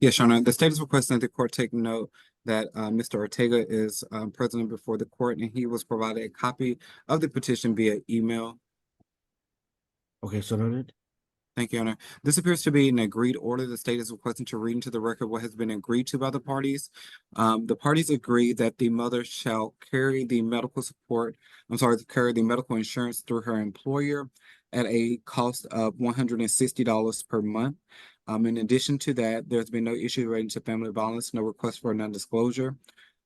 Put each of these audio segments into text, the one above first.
Yes, Your Honor. The state is requesting that the court take note that Mr. Ortega is present before the court, and he was provided a copy of the petition via email. Okay, so noted. Thank you, Your Honor. This appears to be an agreed order. The state is requesting to read into the record what has been agreed to by the parties. The parties agree that the mother shall carry the medical support, carry the medical insurance through her employer at a cost of $160 per month. In addition to that, there's been no issue relating to family violence, no request for a non-disclosure.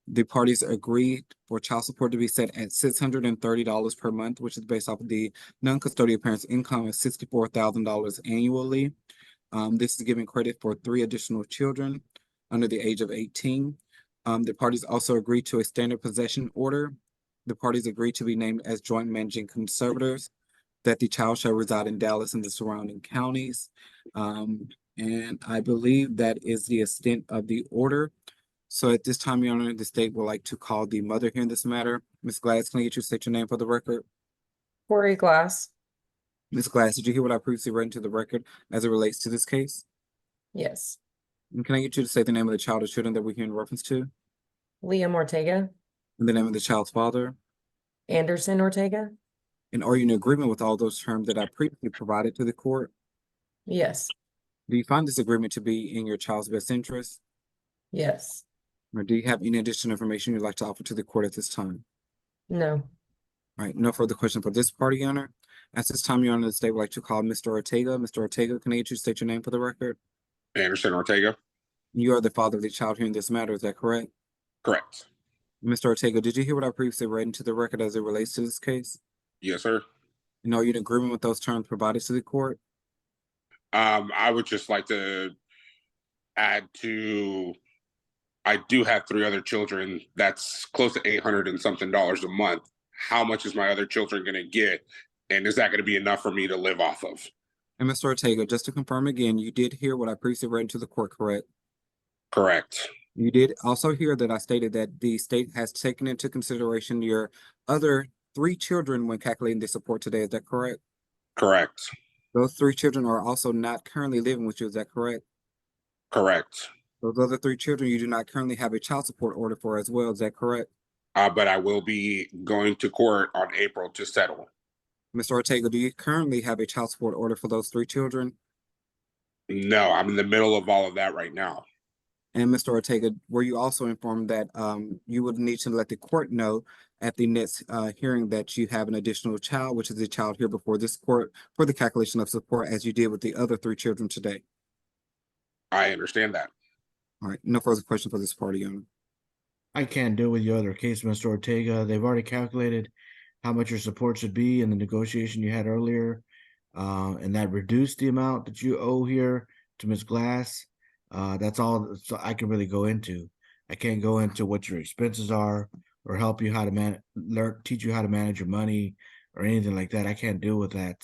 The parties agreed for child support to be set at $630 per month, which is based off of the non-custodial parent's income of $64,000 annually. This is giving credit for 3 additional children under the age of 18. The parties also agreed to a standard possession order. The parties agreed to be named as joint managing conservators, that the child shall reside in Dallas and the surrounding counties. And I believe that is the extent of the order. So at this time, Your Honor, the state would like to call the mother here in this matter. Ms. Gladys, can I get you to state your name for the record? Corey Glass. Ms. Gladys, did you hear what I previously read into the record as it relates to this case? Yes. And can I get you to say the name of the child or children that we're here in reference to? Leah Mortega. And the name of the child's father? Anderson Ortega. And are you in agreement with all those terms that I previously provided to the court? Yes. Do you find this agreement to be in your child's best interest? Yes. Or do you have any additional information you'd like to offer to the court at this time? No. All right, no further question for this party, Your Honor. At this time, Your Honor, the state would like to call Mr. Ortega. Mr. Ortega, can I get you to state your name for the record? Anderson Ortega. You are the father of the child here in this matter, is that correct? Correct. Mr. Ortega, did you hear what I previously read into the record as it relates to this case? Yes, sir. And are you in agreement with those terms provided to the court? I would just like to add to, I do have 3 other children. That's close to $800 and something a month. How much is my other children going to get? And is that going to be enough for me to live off of? And Mr. Ortega, just to confirm again, you did hear what I previously read into the court, correct? Correct. You did also hear that I stated that the state has taken into consideration your other 3 children when calculating the support today, is that correct? Correct. Those 3 children are also not currently living with you, is that correct? Correct. Those other 3 children you do not currently have a child support order for as well, is that correct? But I will be going to court on April to settle. Mr. Ortega, do you currently have a child support order for those 3 children? No, I'm in the middle of all of that right now. And Mr. Ortega, were you also informed that you would need to let the court know at the next hearing that you have an additional child, which is a child here before this court, for the calculation of support as you did with the other 3 children today? I understand that. All right, no further questions for this party, Your Honor. I can't deal with your other case, Mr. Ortega. They've already calculated how much your support should be in the negotiation you had earlier, and that reduced the amount that you owe here to Ms. Glass. That's all I can really go into. I can't go into what your expenses are or help you how to teach you how to manage your money or anything like that. I can't deal with that.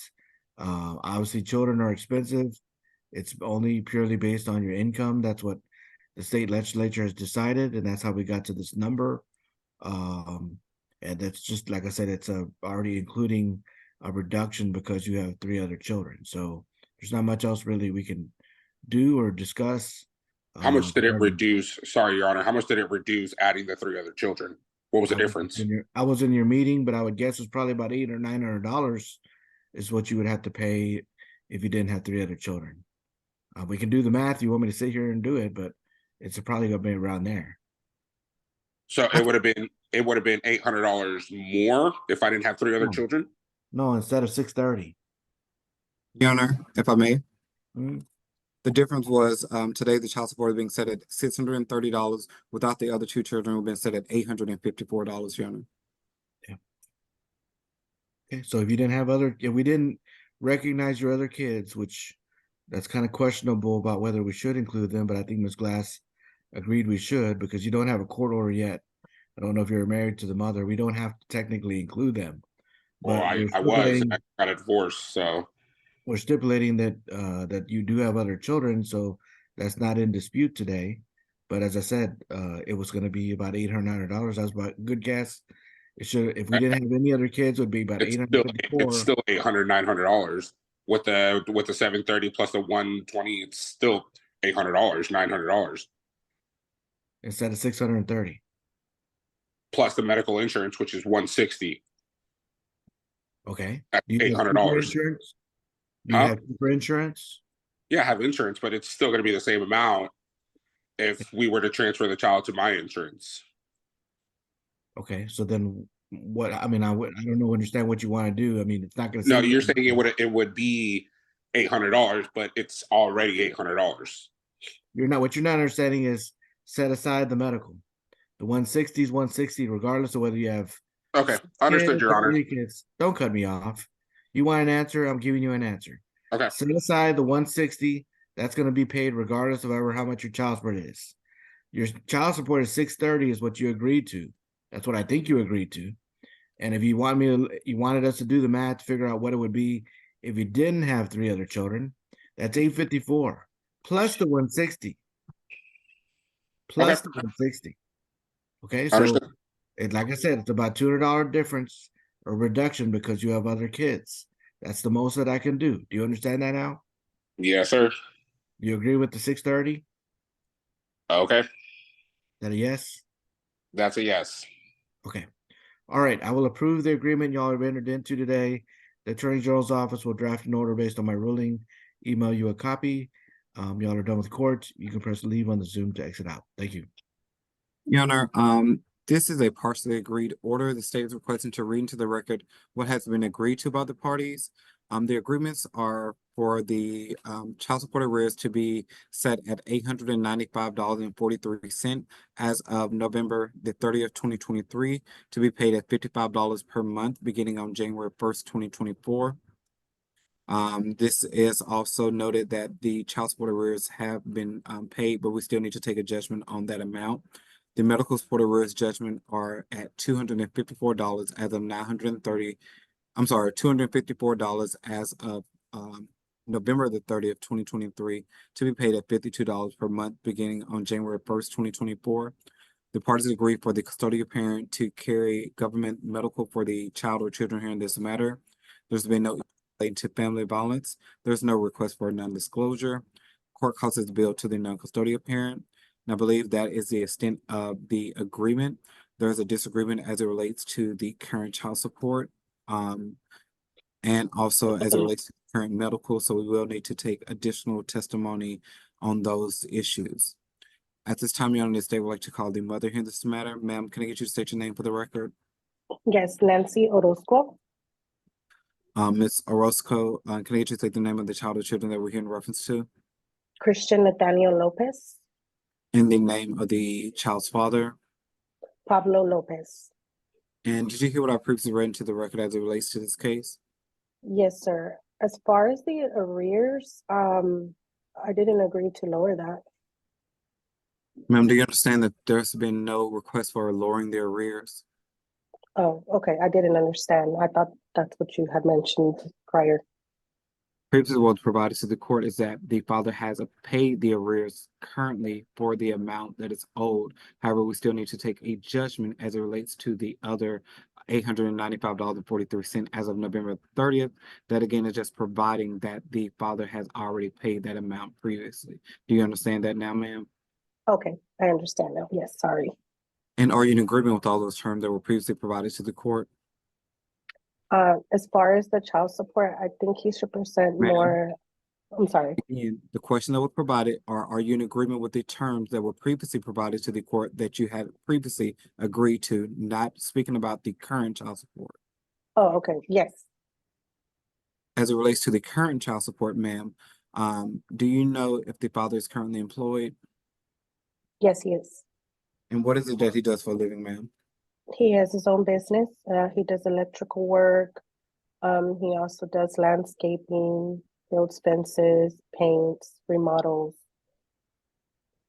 Obviously, children are expensive. It's only purely based on your income. That's what the state legislature has decided, and that's how we got to this number. And that's just, like I said, it's already including a reduction because you have 3 other children. So there's not much else really we can do or discuss. How much did it reduce? Sorry, Your Honor. How much did it reduce adding the 3 other children? What was the difference? I was in your meeting, but I would guess it's probably about $800 or $900 is what you would have to pay if you didn't have 3 other children. We can do the math. You want me to sit here and do it, but it's probably gonna be around there. So it would have been $800 more if I didn't have 3 other children? No, instead of $630. Your Honor, if I may. Mm-hmm. The difference was today the child support is being set at $630 without the other 2 children who've been set at $854, Your Honor. Yeah. Okay, so if we didn't recognize your other kids, which that's kind of questionable about whether we should include them, but I think Ms. Glass agreed we should because you don't have a court order yet. I don't know if you're married to the mother. We don't have to technically include them. Well, I was. I got a divorce, so we're stipulating that that you do have other children, so that's not in dispute today. But as I said, it was going to be about $800, $900. That's about a good guess. It should, if we didn't have any other kids, it would be about $854. It's still $800, $900 with the $730 plus the $120. It's still $800, $900, instead of 630. plus the medical insurance, which is 160 Okay. at Do you have cheaper $800. insurance? Do you Huh? have cheaper insurance? Yeah, I have insurance, but it's still going to be the same amount if we were to transfer the child to my insurance. Okay, so then what? I mean, I don't understand what you want to do. I mean, it's not going to No, save you. you're saying it would be $800, but it's already $800. What you're not understanding is set aside the medical. The 160 is 160, regardless of whether you have Okay, understood, kids Your or Honor. 3 kids. Don't cut me off. You want an answer? I'm giving you an answer. Okay, Set aside the 160. That's going to be paid regardless of ever how much your child support is. Your child support is 630 is what you agreed to. That's what I think you agreed to. And if you wanted us to do the math to figure out what it would be if you didn't have 3 other children, that's 854 plus the 160. Plus okay, the 160. Okay, so understood. like I said, it's about $200 difference or reduction because you have other kids. That's the most that I can do. Do you understand that now? Yes, sir. You agree with the 630? Okay, Is that a yes? that's a yes. Okay. All right. I will approve the agreement y'all have entered into today. The Attorney General's office will draft an order based on my ruling, email you a copy. Y'all are done with court. You can press leave on the Zoom to exit out. Thank you. Your Honor, this is a partially agreed order. The state is requesting to read into the record what has been agreed to by the parties. The agreements are for the child support arrears to be set at $895.43 as of November the 30th, 2023, to be paid at $55 per month beginning on January 1st, 2024. This is also noted that the child support arrears have been paid, but we still need to take a judgment on that amount. The medical support arrears judgment are at $254 as of $254 as of November the 30th, 2023, to be paid at $52 per month beginning on January 1st, 2024. The parties agree for the custodial parent to carry government medical for the child or children here in this matter. There's been no relating to family violence. There's no request for non-disclosure. Court calls this bill to the non-custodial parent. And I believe that is the extent of the agreement. There's a disagreement as it relates to the current child support, and also as it relates to current medical. So we will need to take additional testimony on those issues. At this time, Your Honor, this day would like to call the mother here in this matter. Ma'am, can I get you to state your name for the record? Yes, Nancy Orozco, Ms. Orozco, can I get you to state the name of the child or children that we're here in reference to? Christian Nathaniel Lopez, And the name of the child's father? Pablo Lopez. And did you hear what I previously read into the record as it relates to this case? Yes, sir. As far as the arrears, I didn't agree to lower that. Ma'am, do you understand that there's been no request for lowering their arrears? Oh, okay. I didn't understand. I thought that's what you had mentioned prior. Previously, what was provided to the court is that the father has paid the arrears currently for the amount that is owed. However, we still need to take a judgment as it relates to the other $895.43 as of November 30th. That again is just providing that the father has already paid that amount previously. Do you understand that now, ma'am? Okay, I understand now. Yes, sorry. And are you in agreement with all those terms that were previously provided to the court? As far as the child support, I think he should present Ma'am? more. I'm sorry. And the question that was provided are you in agreement with the terms that were previously provided to the court that you had previously agreed to, not speaking about the current child support? Oh, okay. Yes. As it relates to the current child support, ma'am, do you know if the father is currently employed? Yes, he is. And what is it that he does for a living, ma'am? He has his own business. He does electrical work. He also does landscaping, builds fences, paints, remodels.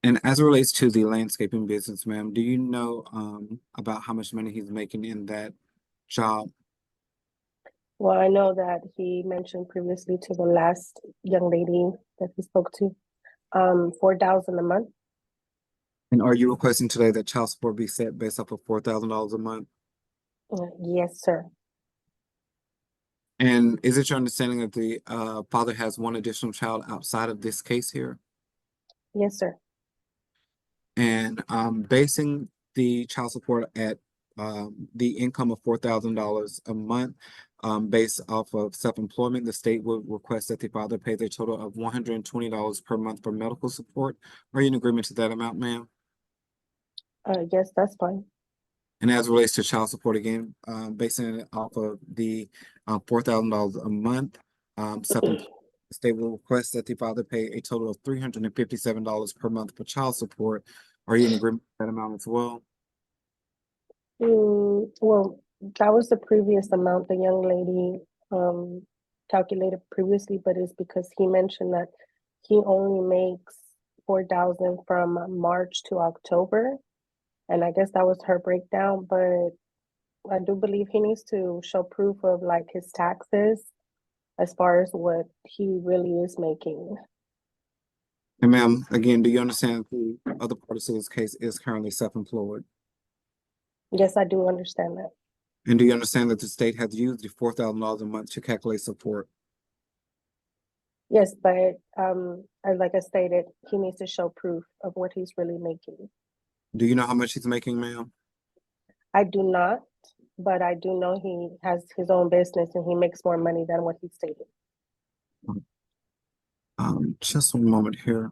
And as it relates to the landscaping business, ma'am, do you know about how much money he's making in that job? Well, I know that he mentioned previously to the last young lady that he spoke to, $4,000 a month. And are you requesting today that child support be set based off of $4,000 a month? Yes, sir. And is it your understanding that the father has one additional child outside of this case here? Yes, sir. And basing the child support at the income of $4,000 a month, based off of self-employment, the state would request that the father pay the total of $120 per month for medical support. Are you in agreement to that amount, ma'am? Yes, that's fine. And as it relates to child support again, basing it off of the $4,000 a month, self-employed, the state will request that the father pay a total of $357 per month for child support. Are you in agreement with that amount as well? Well, that was the previous amount the young lady calculated previously, but it's because he mentioned that he only makes 4,000 from March to October. And I guess that was her breakdown, but I do believe he needs to show proof of like his taxes as far as what he really is making. And ma'am, again, do you understand the other part of this case is currently self-employed? Yes, I do understand that. And do you understand that the state has used the $4,000 a month to calculate support? Yes, but as like I stated, he needs to show proof of what he's really making. Do you know how much he's making, ma'am? I do not, but I do know he has his own business and he makes more money than what he stated. Just one moment here.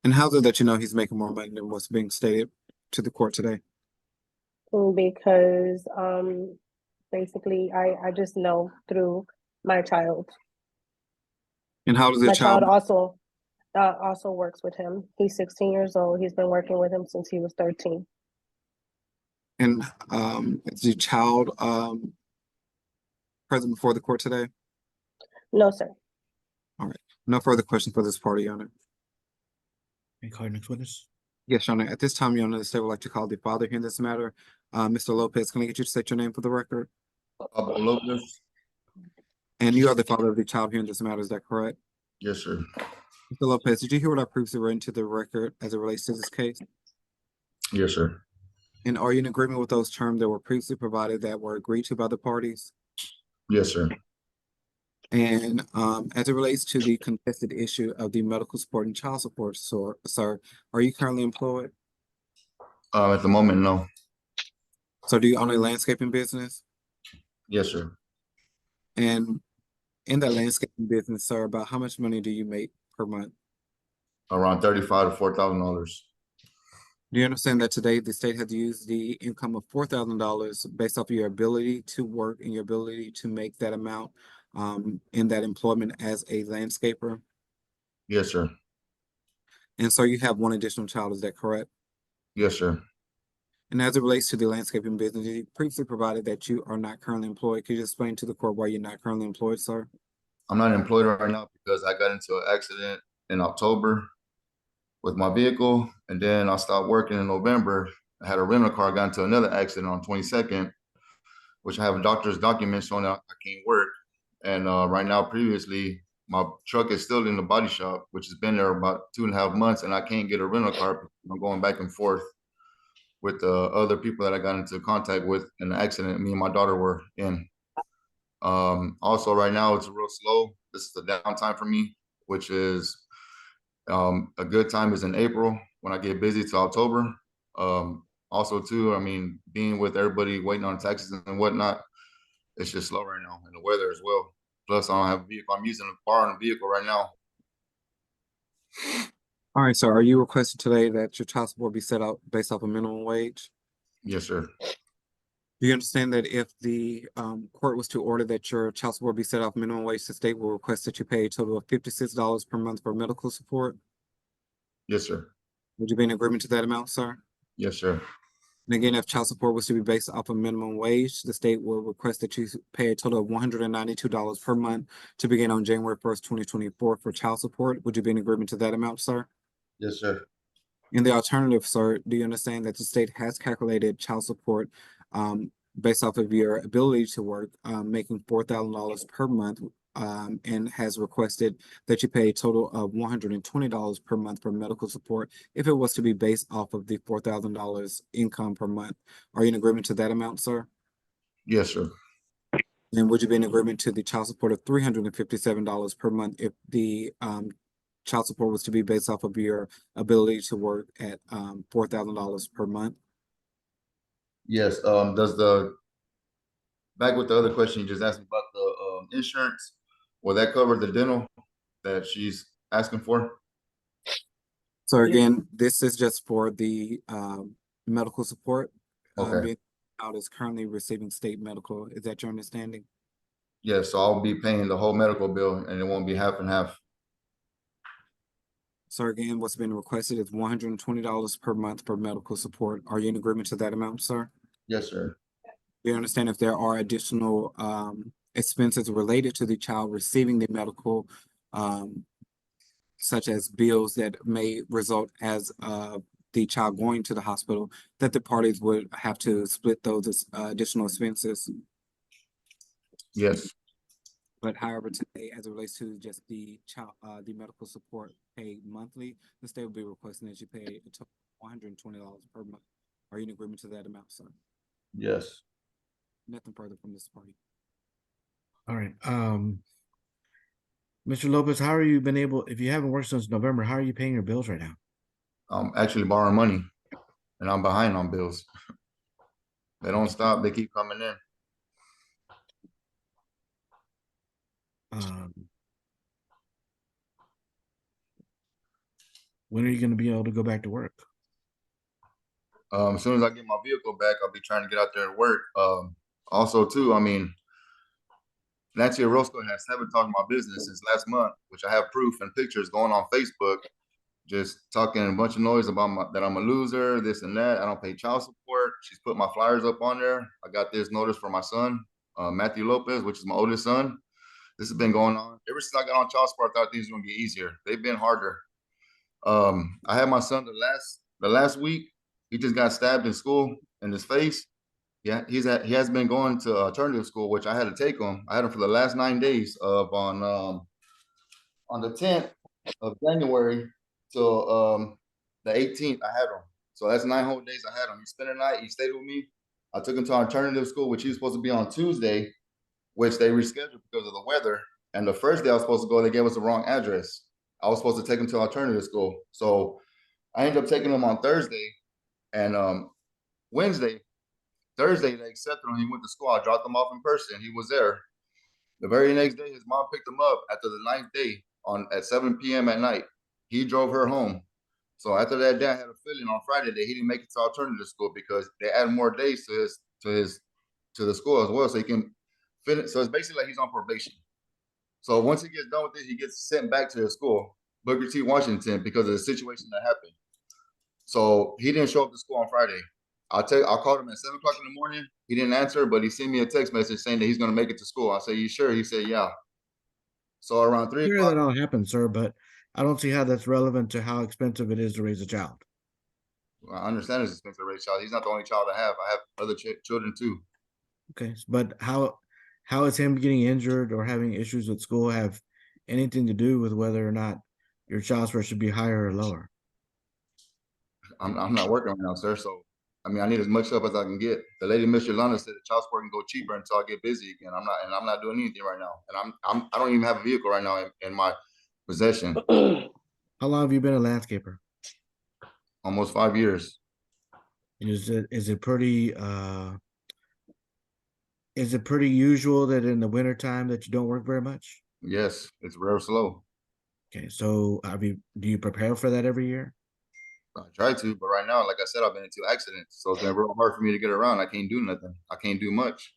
And how's it that you know he's making more money than what's being stated to the court today? Because basically I just know through my child. And how does the My child, child also works with him. He's 16 years old. He's been working with him since he was 13. and is the child present before the court today? No, sir. All right. No further questions for this party, Your Honor. Any call next witness? Yes, Your Honor. At this time, Your Honor, the state would like to call the father here in this matter. Mr. Lopez, can I get you to state your name for the record? Lopez? And you are the father of the child here in this matter, is that correct? Yes, sir. Mr. Lopez, did you hear what I previously read into the record as it relates to this case? Yes, sir. And are you in agreement with those terms that were previously provided that were agreed to by the parties? Yes, sir. And as it relates to the contested issue of the medical support and child support, sir, are you currently employed? At the moment, no. So do you own a landscaping business? Yes, sir. And in that landscaping business, sir, about how much money do you make per month? Around $35,000 to $4,000. Do you understand that today the state has used the income of $4,000 based off of your ability to work and your ability to make that amount in that employment as a landscaper? Yes, sir. And so you have one additional child, is that correct? Yes, sir. And as it relates to the landscaping business, you previously provided that you are not currently employed. Could you explain to the court why you're not currently employed, sir? I'm not employed right now because I got into an accident in October with my vehicle, and then I stopped working in November. I had a rental car, got into another accident on 22nd, which I have a doctor's document showing that I can't work. And right now, previously, my truck is still in the body shop, which has been there about 2.5 months, and I can't get a rental car because I'm going back and forth with the other people that I got into contact with in the accident me and my daughter were in. Also, right now, it's real slow. This is the downtime for me, which is a good time is in April when I get busy till October. Also, too, I mean, being with everybody waiting on taxes and whatnot, it's just slow right now, and the weather as well. Plus, I don't have a vehicle. I'm using a bar and a vehicle right now. All right, so are you requesting today that your child support be set out based off a minimum wage? Yes, sir. Do you understand that if the court was to order that your child support be set off minimum wage, the state will request that you pay a total of $56 per month for medical support? Yes, sir. Would you be in agreement to that amount, sir? Yes, sir. And again, if child support was to be based off a minimum wage, the state will request that you pay a total of $192 per month to begin on January 1st, 2024 for child support. Would you be in agreement to that amount, sir? Yes, sir. In the alternative, sir, do you understand that the state has calculated child support based off of your ability to work, making $4,000 per month, and has requested that you pay a total of $120 per month for medical support if it was to be based off of the $4,000 income per month? Are you in agreement to that amount, sir? Yes, sir. And would you be in agreement to the child support of $357 per month if the child support was to be based off of your ability to work at $4,000 per month. Yes, back with the other question you just asked me about the insurance, will that cover the dental that she's asking for? So again, this is just for the medical support. Okay. Being out is currently receiving state medical. Is that your understanding? Yes, so I'll be paying the whole medical bill and it won't be half and half. So again, what's been requested is $120 per month for medical support. Are you in agreement to that amount, sir? Yes, sir. You understand if there are additional expenses related to the child receiving the medical, such as bills that may result as the child going to the hospital, that the parties would have to split those additional expenses. Yes, But however, today, as it relates to just the child, the medical support paid monthly, the state will be requesting that you pay a total of $120 per month. Are you in agreement to that amount, sir? yes. Nothing further from this party. All right. Mr. Lopez, how are you been able, if you haven't worked since November, how are you paying your bills right now? I'm actually borrowing money and I'm behind on bills. They don't stop, they keep coming in. When are you going to be able to go back to work? As soon as I get my vehicle back, I'll be trying to get out there and work. Also too, I mean, Nancy Orozco has sabotage my business since last month, which I have proof and pictures going on Facebook, just talking a bunch of noise about that I'm a loser, this and that. I don't pay child support. She's put my flyers up on there. I got this notice for my son, Matthew Lopez, which is my oldest son. This has been going on ever since I got on child support. I thought things were gonna get easier. They've been harder. I had my son the last week. He just got stabbed in school in his face. Yeah, he has been going to alternative school, which I had to take him. I had him for the last 9 days of on the 10th of January till the 18th. I had him. So that's 9 whole days I had him. He spent the night. He stayed with me. I took him to alternative school, which he was supposed to be on Tuesday, which they rescheduled because of the weather. And the first day I was supposed to go, they gave us the wrong address. I was supposed to take him to alternative school. So I ended up taking him on Thursday and Thursday, they accepted him. He went to school. I dropped him off in person. He was there. The very next day, his mom picked him up after the 9th day at 7 p.m. at night. He drove her home. So after that day, I had a feeling on Friday that he didn't make it to alternative school because they added more days to the school as well. So he can finish. So it's basically like he's on probation. So once he gets done with it, he gets sent back to his school, Booker T. Washington, because of the situation that happened. So he didn't show up to school on Friday. I called him at 7 o'clock in the morning. He didn't answer, but he sent me a text message saying that he's going to make it to school. I said, "You sure?" He said, "Yeah." So around 3 Sure, o'clock. that all happened, sir, but I don't see how that's relevant to how expensive it is to raise a child. I understand it's expensive to raise a child. He's not the only child I have. I have other children too. Okay, but how is him getting injured or having issues with school have anything to do with whether or not your child support should be higher or lower? I'm not working right now, sir. So I mean, I need as much help as I can get. The lady, Miss Yolanda, said the child support can go cheaper until I get busy again. I'm not doing anything right now, and I don't even have a vehicle right now in my possession. How long have you been a landscaper? Almost 5 years. Is it pretty usual that in the wintertime that you don't work very much? Yes, it's real slow. Okay, so do you prepare for that every year? I try to, but right now, like I said, I've been in 2 accidents, so it's been real hard for me to get around. I can't do nothing. I can't do much.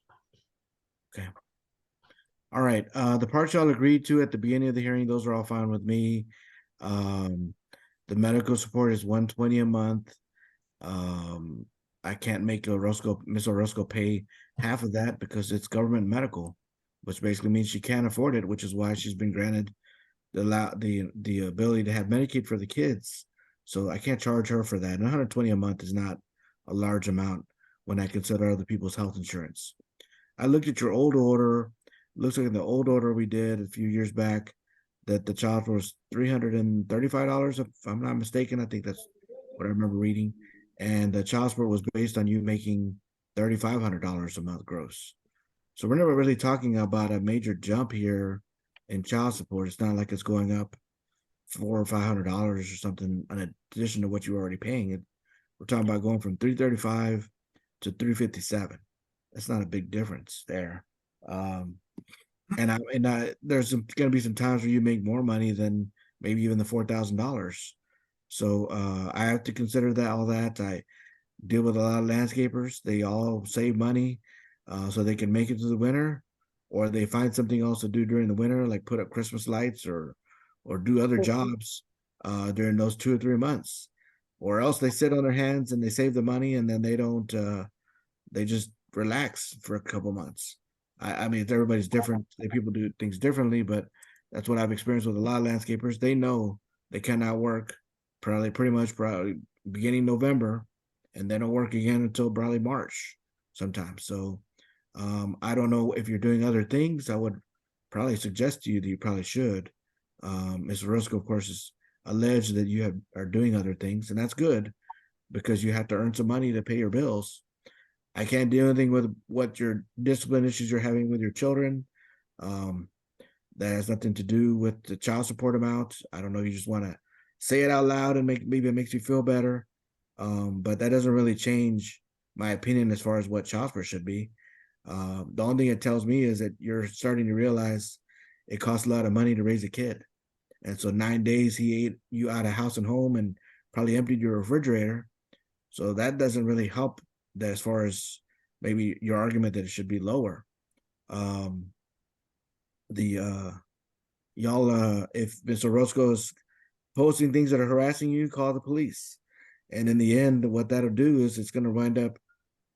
Okay. All right. The parts y'all agreed to at the beginning of the hearing, those are all fine with me. The medical support is $120 a month. I can't make Miss Orozco pay half of that because it's government medical, which basically means she can't afford it, which is why she's been granted the ability to have Medicaid for the kids. So I can't charge her for that. And $120 a month is not a large amount when I consider other people's health insurance. I looked at your old order. Looks like in the old order we did a few years back that the child was $335, if I'm not mistaken. I think that's what I remember reading. And the child support was based on you making $3,500 a month gross. So we're never really talking about a major jump here in child support. It's not like it's going up $400 or $500 or something in addition to what you're already paying. We're talking about going from $335 to $357. That's not a big difference there. There's going to be some times where you make more money than maybe even the $4,000. So I have to consider all that. I deal with a lot of landscapers. They all save money so they can make it to the winter, or they find something else to do during the winter, like put up Christmas lights or do other jobs during those 2 or 3 months. Or else they sit on their hands and they save the money, and then they don't they just relax for a couple months. I mean, everybody's different. People do things differently, but that's what I've experienced with a lot of landscapers. They know they cannot work pretty much beginning November, and they don't work again until probably March sometimes. So I don't know if you're doing other things. I would probably suggest to you that you probably should. Ms. Roscoe, of course, is alleged that you are doing other things, and that's good because you have to earn some money to pay your bills. I can't do anything with what your discipline issues you're having with your children. That has nothing to do with the child support amount. I don't know. You just want to say it out loud and maybe it makes you feel better. But that doesn't really change my opinion as far as what child support should be. The only thing it tells me is that you're starting to realize it costs a lot of money to raise a kid. And so 9 days he ate you out of house and home and probably emptied your refrigerator. So that doesn't really help that as far as maybe your argument that it should be lower. If Mr. Roscoe is posting things that are harassing you, call the police. And in the end, what that'll do is it's going to wind up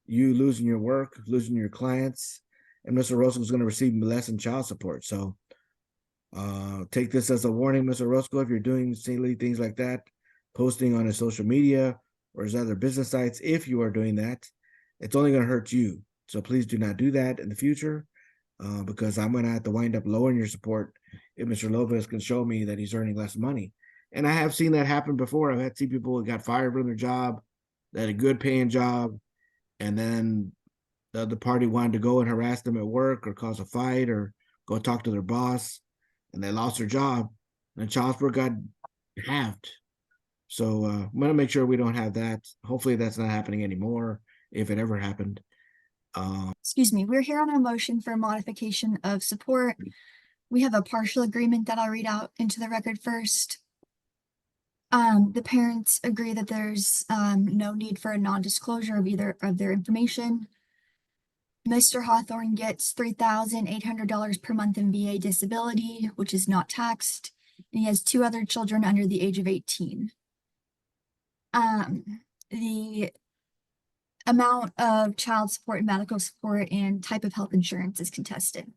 you losing your work, losing your clients, and Mr. Roscoe is going to receive less in child support. So take this as a warning, Mr. Roscoe, if you're doing silly things like that, posting on his social media or his other business sites. If you are doing that, it's only going to hurt you. So please do not do that in the future because I'm going to have to wind up lowering your support if Mr. Lopez can show me that he's earning less money. And I have seen that happen before. I've seen people who got fired from their job, that had a good paying job, and then the other party wanted to go and harass them at work or cause a fight or go talk to their boss, and they lost their job, and child support got halved. So I'm going to make sure we don't have that. Hopefully that's not happening anymore, if it ever happened. Excuse me, we're here on a motion for modification of support. We have a partial agreement that I'll read out into the record first. The parents agree that there's no need for a non-disclosure of either of their information. Mr. Hawthorne gets $3,800 per month in VA disability, which is not taxed, and he has 2 other children under the age of 18. The amount of child support and medical support and type of health insurance is contested.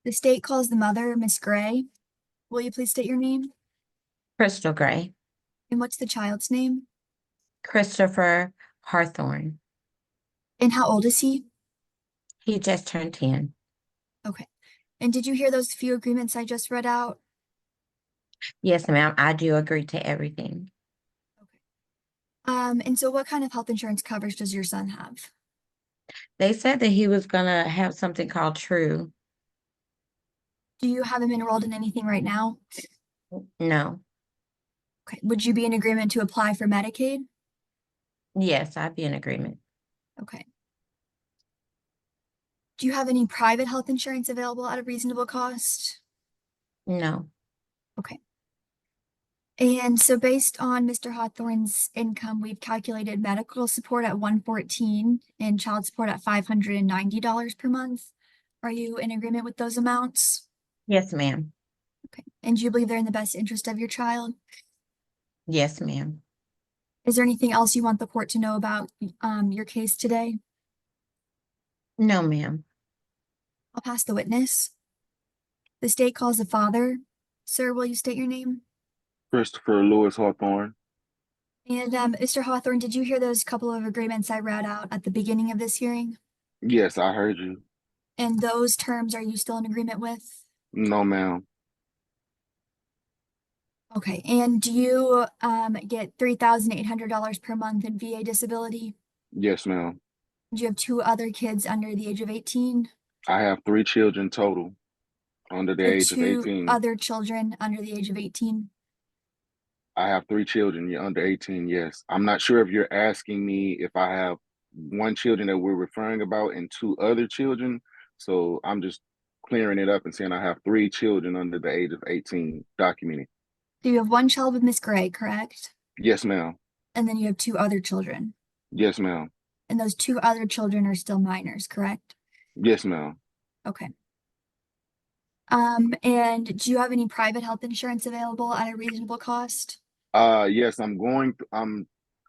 The state calls the mother Miss Gray. Will you please state your name? Crystal Gray. And what's the child's name? Christopher Hawthorne. And how old is he? He just turned 10. Okay. And did you hear those few agreements I just read out? Yes, ma'am. I do agree to everything. And so what kind of health insurance coverage does your son have? They said that he was going to have something called True. Do you have him enrolled in anything right now? No. Okay. Would you be in agreement to apply for Medicaid? Yes, I'd be in agreement. Okay. Do you have any private health insurance available at a reasonable cost? No. Okay. And so based on Mr. Hawthorne's income, we've calculated medical support at $114 and child support at $590 per month. Are you in agreement with those amounts? Yes, ma'am. Okay. And do you believe they're in the best interest of your child? Yes, ma'am. Is there anything else you want the court to know about your case today? No, ma'am. I'll pass the witness. The state calls the father. Sir, will you state your name? Christopher Lewis Hawthorne. And Mr. Hawthorne, did you hear those couple of agreements I read out at the beginning of this hearing? Yes, I heard you. And those terms, are you still in agreement with? No, ma'am. Okay, and do you get $3,800 per month in VA disability? Yes, ma'am. Do you have 2 other kids under the age of 18? I have 3 children total. under the You have age of two 18. other children under the age of 18. I have 3 children. You're under 18. Yes. I'm not sure if you're asking me if I have one children that we're referring about and 2 other children. So I'm just clearing it up and saying I have 3 children under the age of 18 documented. So you have one child with Miss Gray, correct? Yes, ma'am. And then you have 2 other children. Yes, ma'am. And those 2 other children are still minors, correct? Yes, ma'am. Okay. And do you have any private health insurance available at a reasonable cost? Yes, I'm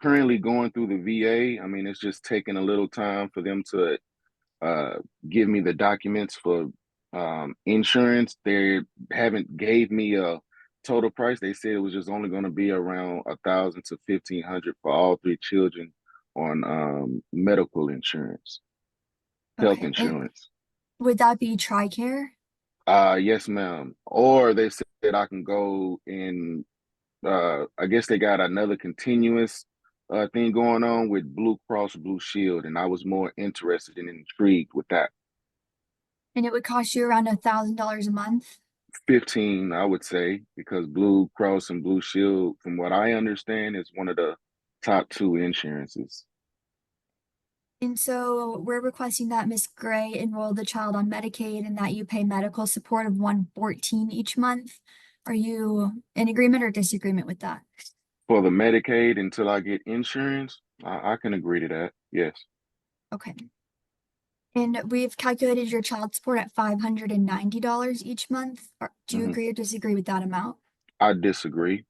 currently going through the VA. I mean, it's just taking a little time for them to give me the documents for insurance. They haven't gave me a total price. They said it was just only going to be around 1,000 to 1,500 for all 3 children on medical insurance, health Okay. And insurance. would that be TRICARE? Yes, ma'am. Or they said I can go in. I guess they got another continuous thing going on with Blue Cross Blue Shield, and I was more interested and intrigued with that. And it would cost you around $1,000 a month? 15, I would say, because Blue Cross and Blue Shield, from what I understand, is one of the top 2 insurances. And so we're requesting that Miss Gray enroll the child on Medicaid and that you pay medical support of $114 each month. Are you in agreement or disagreement with that? For the Medicaid, until I get insurance, I can agree to that. Yes. Okay. And we've calculated your child support at $590 each month. Do you Mhm. agree or disagree with that amount? I disagree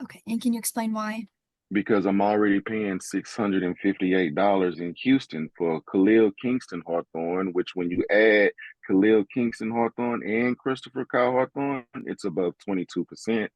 Okay. And can you explain why? because I'm already paying $658 in Houston for Khalil Kingston Hawthorne, which when you add Khalil Kingston Hawthorne and Christopher Kyle Hawthorne, it's above 22%.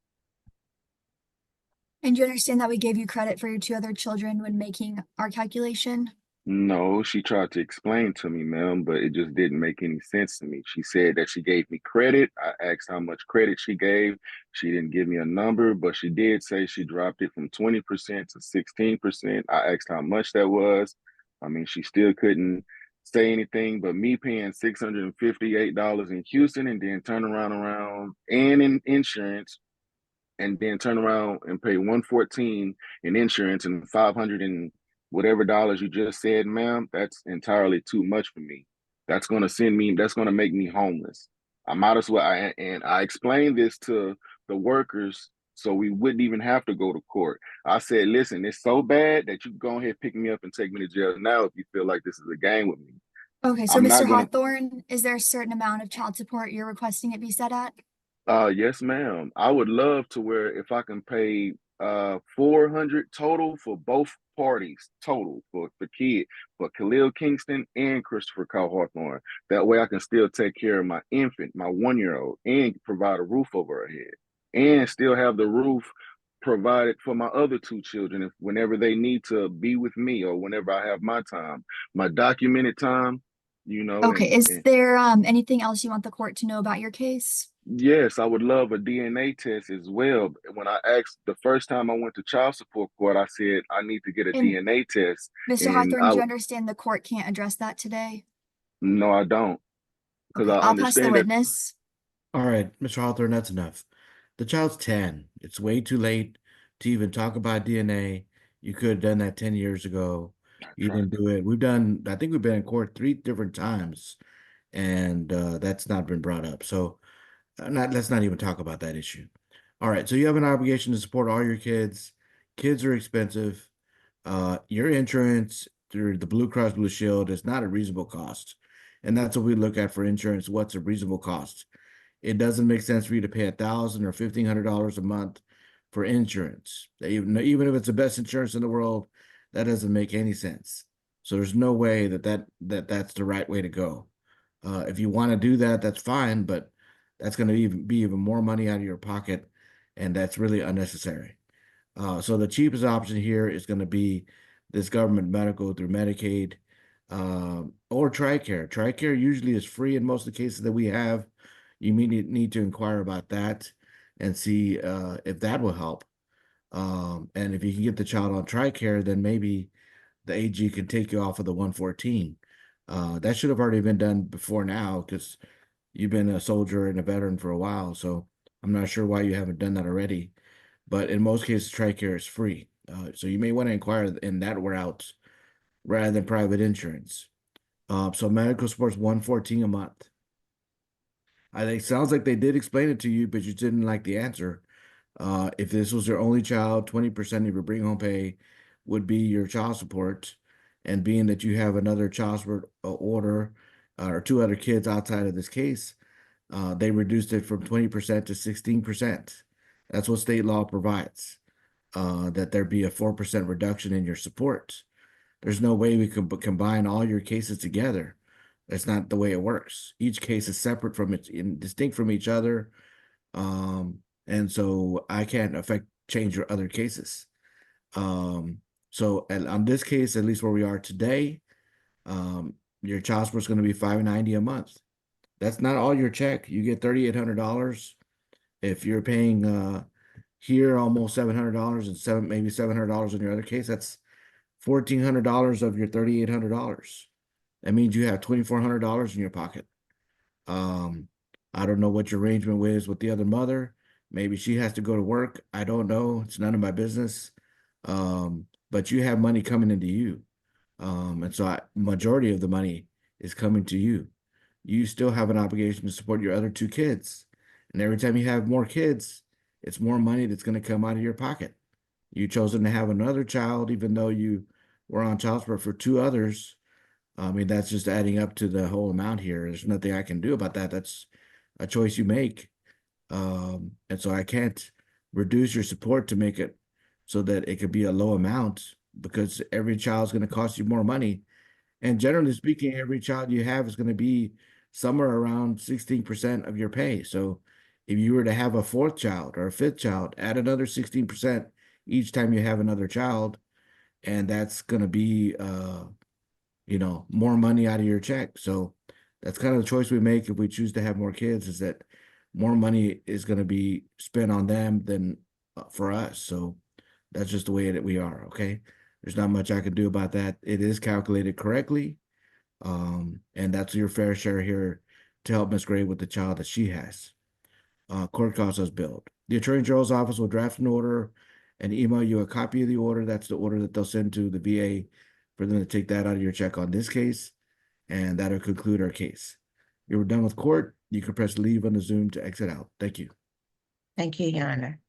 And you understand that we gave you credit for your 2 other children when making our calculation? No, she tried to explain to me, ma'am, but it just didn't make any sense to me. She said that she gave me credit. I asked how much credit she gave. She didn't give me a number, but she did say she dropped it from 20% to 16%. I asked how much that was. I mean, she still couldn't say anything, but me paying $658 in Houston and then turn around and in insurance and then turn around and pay 114 in insurance and 500 and whatever dollars you just said, ma'am, that's entirely too much for me. That's going to make me homeless. I might as well. And I explained this to the workers so we wouldn't even have to go to court. I said, listen, it's so bad that you can go ahead, pick me up and take me to jail now if you feel like this is a game with me. Okay, so I'm Mr. not going to. Hawthorne, is there a certain amount of child support you're requesting it be set at? Yes, ma'am. I would love to where if I can pay 400 total for both parties, total for the kid, for Khalil Kingston and Christopher Kyle Hawthorne. That way I can still take care of my infant, my 1-year-old, and provide a roof over her head. And still have the roof provided for my other 2 children if whenever they need to be with me or whenever I have my time, my documented time, Okay, is and there anything else you want the court to know about your case? yes, I would love a DNA test as well. When I asked the first time I went to child support court, I said I need to get a And DNA test. Mr. And Hawthorne, do you understand the court can't address that today? no, I don't, because Okay, I I'll pass the understand that. witness. All right, Mr. Hawthorne, that's enough. The child's 10. It's way too late to even talk about DNA. You could have done that 10 years ago. You didn't do it. I think we've been in court 3 different times, and that's not been brought up. So let's not even talk about that issue. All right, so you have an obligation to support all your kids. Kids are expensive. Your insurance through the Blue Cross Blue Shield is not a reasonable cost. And that's what we look at for insurance. What's a reasonable cost? It doesn't make sense for you to pay $1,000 or $1,500 a month for insurance. Even if it's the best insurance in the world, that doesn't make any sense. So there's no way that's the right way to go. If you want to do that, that's fine, but that's going to be even more money out of your pocket, and that's really unnecessary. So the cheapest option here is going to be this government medical through Medicaid or TRICARE. TRICARE usually is free in most of the cases that we have. You may need to inquire about that and see if that will help. And if you can get the child on TRICARE, then maybe the AG can take you off of the 114. That should have already been done before now because You've been a soldier and a veteran for a while, so I'm not sure why you haven't done that already. But in most cases, TRICARE is free. So you may want to inquire in that route rather than private insurance. So medical support's $114 a month. I think sounds like they did explain it to you, but you didn't like the answer. If this was your only child, 20% of your bring home pay would be your child support. And being that you have another child support order or two other kids outside of this case, they reduced it from 20% to 16%. That's what state law provides, that there be a 4% reduction in your support. There's no way we could combine all your cases together. That's not the way it works. Each case is separate from it, distinct from each other. And so I can't change your other cases. So on this case, at least where we are today, your child support is going to be $590 a month. That's not all your check. You get $3,800. If you're paying here almost $700 and maybe $700 in your other case, that's $1,400 of your $3,800. That means you have $2,400 in your pocket. I don't know what your arrangement is with the other mother. Maybe she has to go to work. I don't know. It's none of my business. But you have money coming into you. And so majority of the money is coming to you. You still have an obligation to support your other two kids. And every time you have more kids, it's more money that's going to come out of your pocket. You've chosen to have another child, even though you were on child support for two others. I mean, that's just adding up to the whole amount here. There's nothing I can do about that. That's a choice you make. And so I can't reduce your support to make it so that it could be a low amount, because every child is going to cost you more money. And generally speaking, every child you have is going to be somewhere around 16% of your pay. So if you were to have a fourth child or a fifth child, add another 16% each time you have another child, and that's going to be more money out of your check. So that's kind of the choice we make if we choose to have more kids, is that more money is going to be spent on them than for us. So that's just the way that we are. Okay. There's not much I can do about that. It is calculated correctly. And that's your fair share here to help Miss Gray with the child that she has. Court costs us billed. The Attorney General's office will draft an order and email you a copy of the order. That's the order that they'll send to the VA for them to take that out of your check on this case. And that'll conclude our case. You were done with court. You can press leave on the Zoom to exit out. Thank you. Thank you, Your Honor.